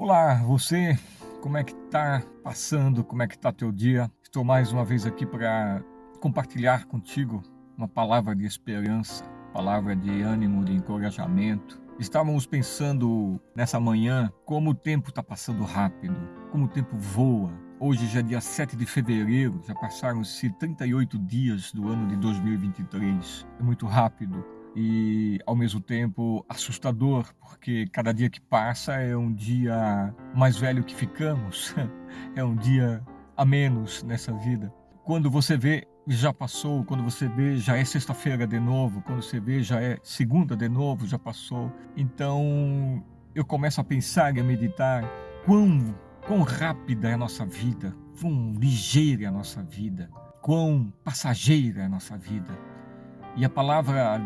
Olá, você, como é que tá passando? Como é que tá teu dia? Estou mais uma vez aqui para compartilhar contigo uma palavra de esperança, palavra de ânimo, de encorajamento. Estávamos pensando nessa manhã como o tempo está passando rápido, como o tempo voa. Hoje já é dia 7 de fevereiro, já passaram-se 38 dias do ano de 2023. É muito rápido e, ao mesmo tempo, assustador, porque cada dia que passa é um dia mais velho que ficamos, é um dia a menos nessa vida. Quando você vê, já passou. Quando você vê, já é sexta-feira de novo. Quando você vê, já é segunda de novo, já passou. Então, eu começo a pensar e a meditar quão rápida é a nossa vida, quão ligeira é a nossa vida, quão passageira é a nossa vida. E a palavra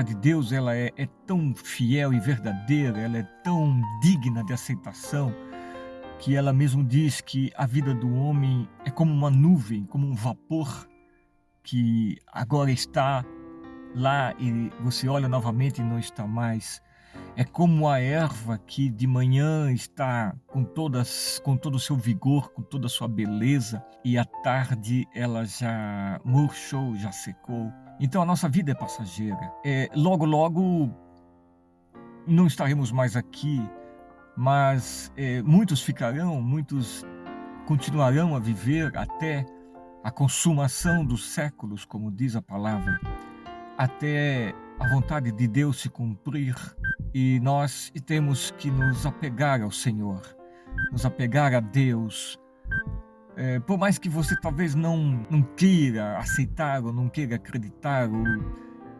de Deus, ela é tão fiel e verdadeira, ela é tão digna de aceitação, que ela mesmo diz que a vida do homem é como uma nuvem, como um vapor que agora está lá e você olha novamente e não está mais. É como a erva que de manhã está com todo o seu vigor, com toda a sua beleza, e à tarde ela já murchou, já secou. Então a nossa vida é passageira. Logo, logo não estaremos mais aqui, mas muitos ficarão, muitos continuarão a viver até a consumação dos séculos, como diz a palavra, até a vontade de Deus se cumprir. E nós temos que nos apegar ao Senhor, nos apegar a Deus. Por mais que você talvez não queira aceitar ou não queira acreditar,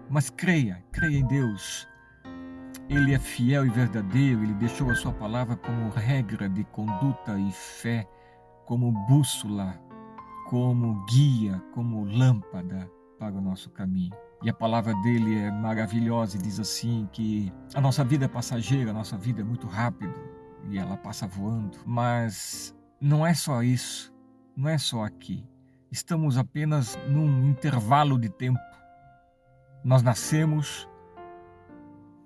mas creia em Deus. Ele é fiel e verdadeiro, ele deixou a sua palavra como regra de conduta e fé, como bússola, como guia, como lâmpada para o nosso caminho. E a palavra dele é maravilhosa e diz assim que a nossa vida é passageira, a nossa vida é muito rápida e ela passa voando. Mas não é só isso, não é só aqui. Estamos apenas num intervalo de tempo. Nós nascemos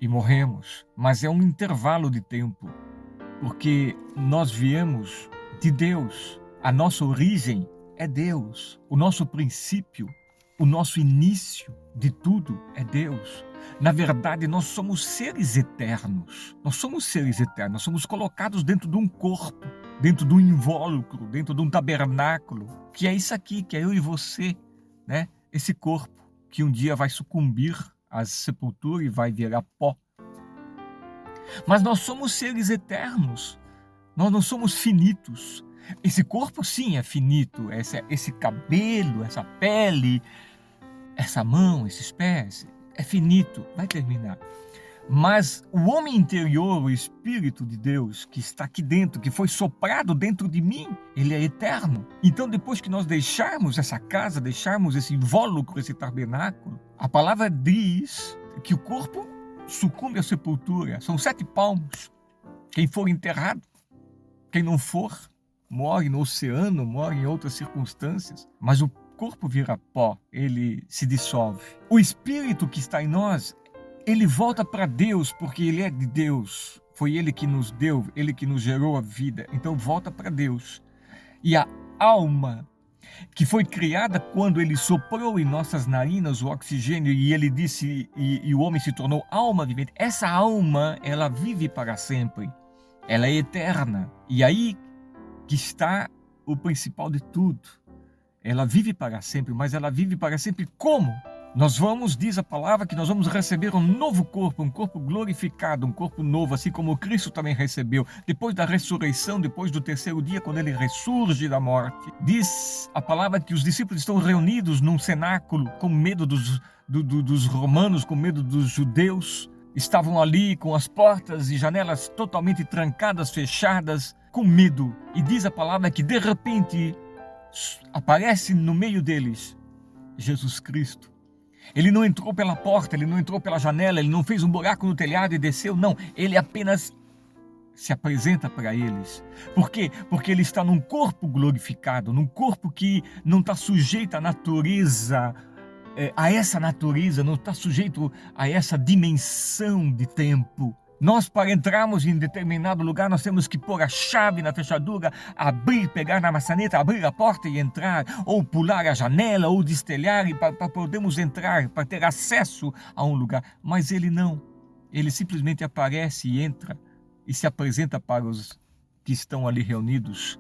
e morremos, mas é um intervalo de tempo, porque nós viemos de Deus. A nossa origem é Deus, o nosso princípio, o nosso início de tudo é Deus. Na verdade, nós somos seres eternos. Nós somos colocados dentro de um corpo, dentro de um invólucro, dentro de um tabernáculo, que é isso aqui, que é eu e você, né? Esse corpo que um dia vai sucumbir à sepultura e vai virar pó. Mas nós somos seres eternos. Nós não somos finitos. Esse corpo sim é finito, esse cabelo, essa pele, essa mão, esses pés, é finito, vai terminar. Mas o homem interior, o Espírito de Deus que está aqui dentro, que foi soprado dentro de mim, ele é eterno. Então depois que nós deixarmos essa casa, deixarmos esse invólucro, esse tabernáculo, a palavra diz que o corpo sucumbe à sepultura. São 7 palmos. Quem for enterrado, quem não for, morre no oceano, morre em outras circunstâncias, mas o corpo vira pó, ele se dissolve. O Espírito que está em nós, ele volta para Deus, porque ele é de Deus. Foi ele que nos deu, ele que nos gerou a vida, então volta para Deus. E a alma, que foi criada quando ele soprou em nossas narinas o oxigênio e ele disse, e o homem se tornou alma vivente, essa alma, ela vive para sempre. Ela é eterna. E aí que está o principal de tudo. Ela vive para sempre, mas ela vive para sempre como? Nós vamos, diz a palavra, que nós vamos receber um novo corpo, um corpo glorificado, um corpo novo, assim como Cristo também recebeu. Depois da ressurreição, depois do 3º dia, quando ele ressurge da morte. Diz a palavra que os discípulos estão reunidos num cenáculo, com medo dos romanos, com medo dos judeus. Estavam ali com as portas e janelas totalmente trancadas, fechadas, com medo. E diz a palavra que de repente aparece no meio deles Jesus Cristo. Ele não entrou pela porta, ele não entrou pela janela, ele não fez um buraco no telhado e desceu, não. Ele apenas se apresenta para eles. Por quê? Porque ele está num corpo glorificado, num corpo que não está sujeito à natureza, a essa natureza, não está sujeito a essa dimensão de tempo. Nós, para entrarmos em determinado lugar, nós temos que pôr a chave na fechadura, abrir, pegar na maçaneta, abrir a porta e entrar, ou pular a janela, ou destelhar para podermos entrar, para ter acesso a um lugar. Mas ele não. Ele simplesmente aparece e entra e se apresenta para os que estão ali reunidos.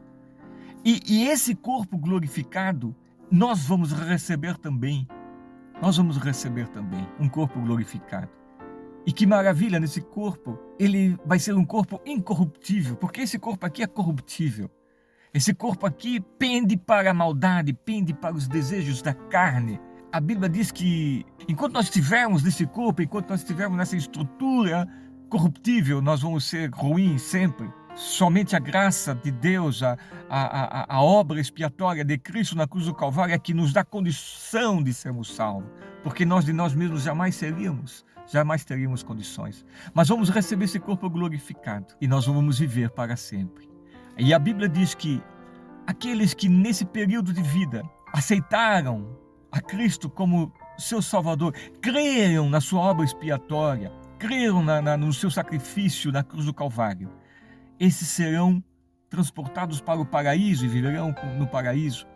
E esse corpo glorificado, nós vamos receber também. Nós vamos receber também um corpo glorificado. E que maravilha, nesse corpo, ele vai ser um corpo incorruptível, porque esse corpo aqui é corruptível. Esse corpo aqui pende para a maldade, pende para os desejos da carne. A Bíblia diz que enquanto nós estivermos nesse corpo, enquanto nós estivermos nessa estrutura corruptível, nós vamos ser ruins sempre. Somente a graça de Deus, a obra expiatória de Cristo na cruz do Calvário é que nos dá condição de sermos salvos, porque nós de nós mesmos jamais teríamos condições. Mas vamos receber esse corpo glorificado e nós vamos viver para sempre. E a Bíblia diz que aqueles que nesse período de vida aceitaram a Cristo como seu Salvador, creram na sua obra expiatória, creram no seu sacrifício na cruz do Calvário, esses serão transportados para o paraíso e viverão no paraíso.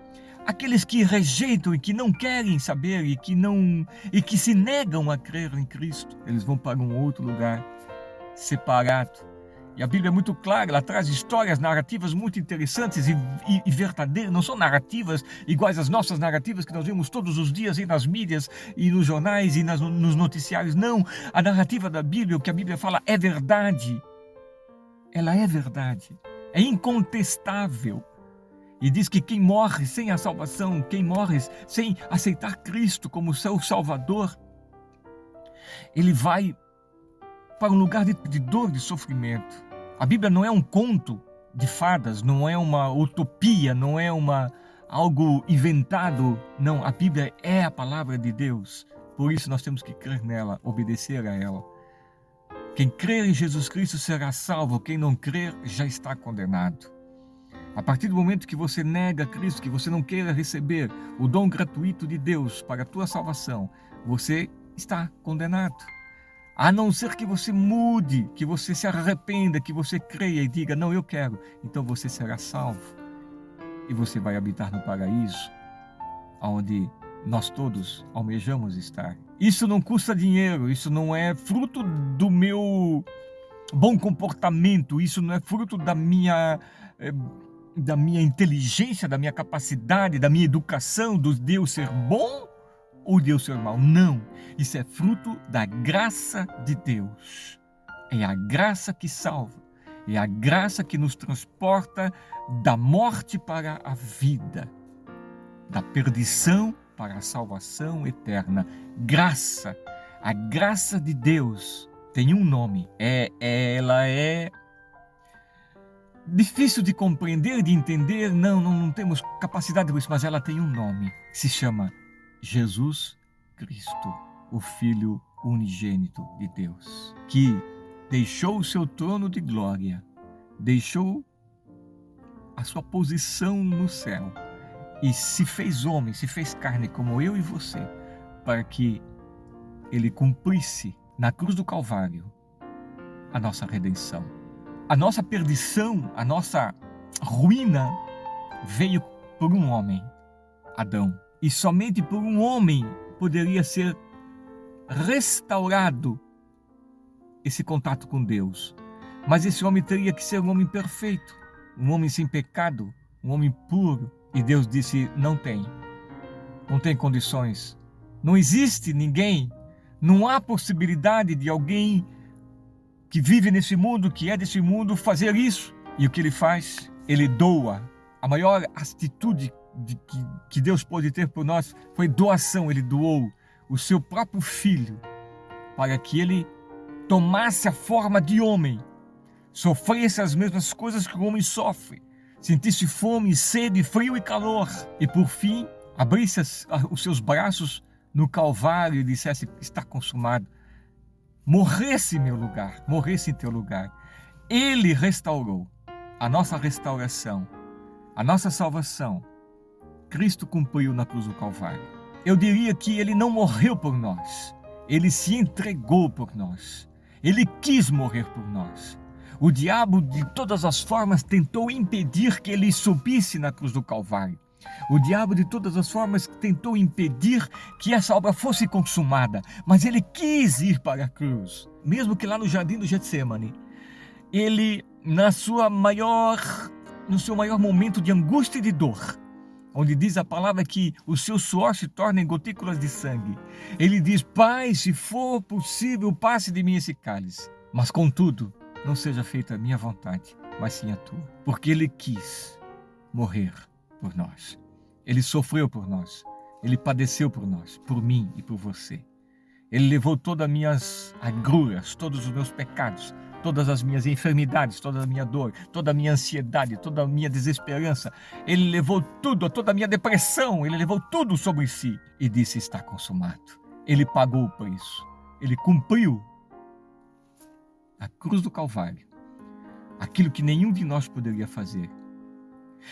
Aqueles que rejeitam e que não querem saber e que se negam a crer em Cristo, eles vão para um outro lugar separado. E a Bíblia é muito clara, ela traz histórias, narrativas muito interessantes e verdadeiras. Não são narrativas iguais às nossas narrativas que nós vemos todos os dias aí nas mídias e nos jornais e nos noticiários. Não, a narrativa da Bíblia, o que a Bíblia fala é verdade. Ela é verdade, é incontestável. E diz que quem morre sem a salvação, quem morre sem aceitar Cristo como seu Salvador, ele vai para um lugar de dor, de sofrimento. A Bíblia não é um conto de fadas, não é uma utopia, não é algo inventado. Não, a Bíblia é a palavra de Deus. Por isso nós temos que crer nela, obedecer a ela. Quem crer em Jesus Cristo será salvo, quem não crer já está condenado. A partir do momento que você nega Cristo, que você não queira receber o dom gratuito de Deus para a tua salvação, você está condenado. A não ser que você mude, que você se arrependa, que você creia e diga, não, eu quero, então você será salvo. E você vai habitar no paraíso, onde nós todos almejamos estar. Isso não custa dinheiro, isso não é fruto do meu bom comportamento, isso não é fruto da minha inteligência, da minha capacidade, da minha educação, de eu ser bom ou de eu ser mau. Não, isso é fruto da graça de Deus. É a graça que salva, é a graça que nos transporta da morte para a vida, da perdição para a salvação eterna. Graça, a graça de Deus tem um nome. Ela é difícil de compreender, de entender. Não temos capacidade para isso, mas ela tem um nome. Se chama Jesus Cristo, o Filho unigênito de Deus, que deixou o seu trono de glória, deixou a sua posição no céu e se fez homem, se fez carne como eu e você, para que ele cumprisse na cruz do Calvário a nossa redenção. A nossa perdição, a nossa ruína veio por um homem, Adão. E somente por um homem poderia ser restaurado esse contato com Deus. Mas esse homem teria que ser um homem perfeito, um homem sem pecado, um homem puro. E Deus disse, não tem condições. Não existe ninguém, não há possibilidade de alguém que vive nesse mundo, que é desse mundo, fazer isso. E o que ele faz? Ele doa. A maior atitude que Deus pode ter por nós foi doação. Ele doou o seu próprio filho para que ele tomasse a forma de homem, sofresse as mesmas coisas que o homem sofre, sentisse fome, sede, frio e calor, e por fim abrisse os seus braços no Calvário e dissesse, está consumado. Morresse em meu lugar, morresse em teu lugar. Ele restaurou a nossa restauração, a nossa salvação. Cristo cumpriu na cruz do Calvário. Eu diria que ele não morreu por nós, ele se entregou por nós. Ele quis morrer por nós. O diabo, de todas as formas, tentou impedir que ele subisse na cruz do Calvário. O diabo, de todas as formas, tentou impedir que essa obra fosse consumada. Mas ele quis ir para a cruz. Mesmo que lá no jardim do Getsemane, ele, no seu maior momento de angústia e de dor, onde diz a palavra que o seu suor se torna em gotículas de sangue, ele diz: Pai, se for possível, passe de mim esse cálice. Mas contudo, não seja feita a minha vontade, mas sim a tua. Porque ele quis morrer por nós. Ele sofreu por nós. Ele padeceu por nós, por mim e por você. Ele levou todas as minhas agruras, todos os meus pecados, todas as minhas enfermidades, toda a minha dor, toda a minha ansiedade, toda a minha desesperança. Ele levou tudo, toda a minha depressão, ele levou tudo sobre si e disse: está consumado. Ele pagou o preço. Ele cumpriu a cruz do Calvário, aquilo que nenhum de nós poderia fazer.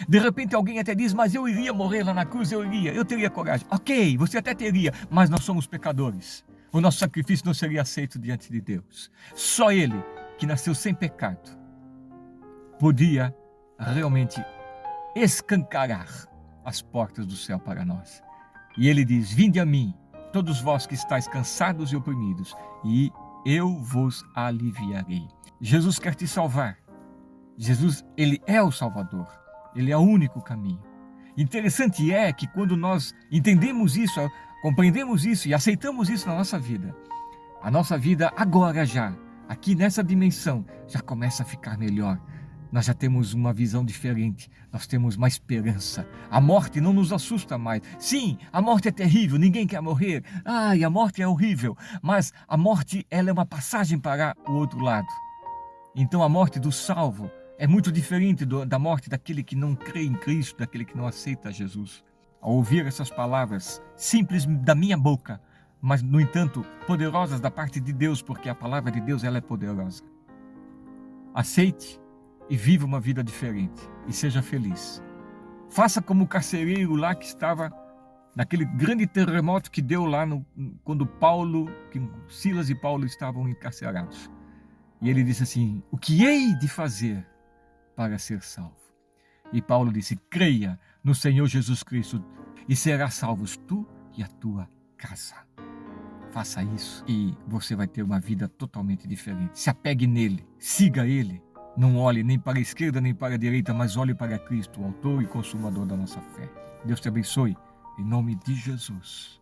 De repente alguém até diz: mas eu iria morrer lá na cruz, eu teria coragem. Ok, você até teria, mas nós somos pecadores. O nosso sacrifício não seria aceito diante de Deus. Só Ele, que nasceu sem pecado, podia realmente escancarar as portas do céu para nós. E Ele diz: vinde a mim, todos vós que estáis cansados e oprimidos, e eu vos aliviarei. Jesus quer te salvar. Jesus, Ele é o Salvador. Ele é o único caminho. Interessante é que quando nós entendemos isso, compreendemos isso e aceitamos isso na nossa vida, a nossa vida agora já, aqui nessa dimensão, já começa a ficar melhor. Nós já temos uma visão diferente, nós temos uma esperança. A morte não nos assusta mais. Sim, a morte é terrível, ninguém quer morrer. Ai, a morte é horrível, mas a morte, ela é uma passagem para o outro lado. Então a morte do salvo é muito diferente da morte daquele que não crê em Cristo, daquele que não aceita Jesus. Ao ouvir essas palavras simples da minha boca, mas no entanto poderosas da parte de Deus, porque a palavra de Deus, ela é poderosa. Aceite e viva uma vida diferente e seja feliz. Faça como o carcereiro lá que estava naquele grande terremoto que deu lá quando Silas e Paulo estavam encarcerados. E ele disse assim: o que hei de fazer para ser salvo? E Paulo disse: creia no Senhor Jesus Cristo e serás salvos tu e a tua casa. Faça isso e você vai ter uma vida totalmente diferente. Se apegue nele, siga ele. Não olhe nem para a esquerda nem para a direita, mas olhe para Cristo, o autor e consumador da nossa fé. Deus te abençoe, em nome de Jesus.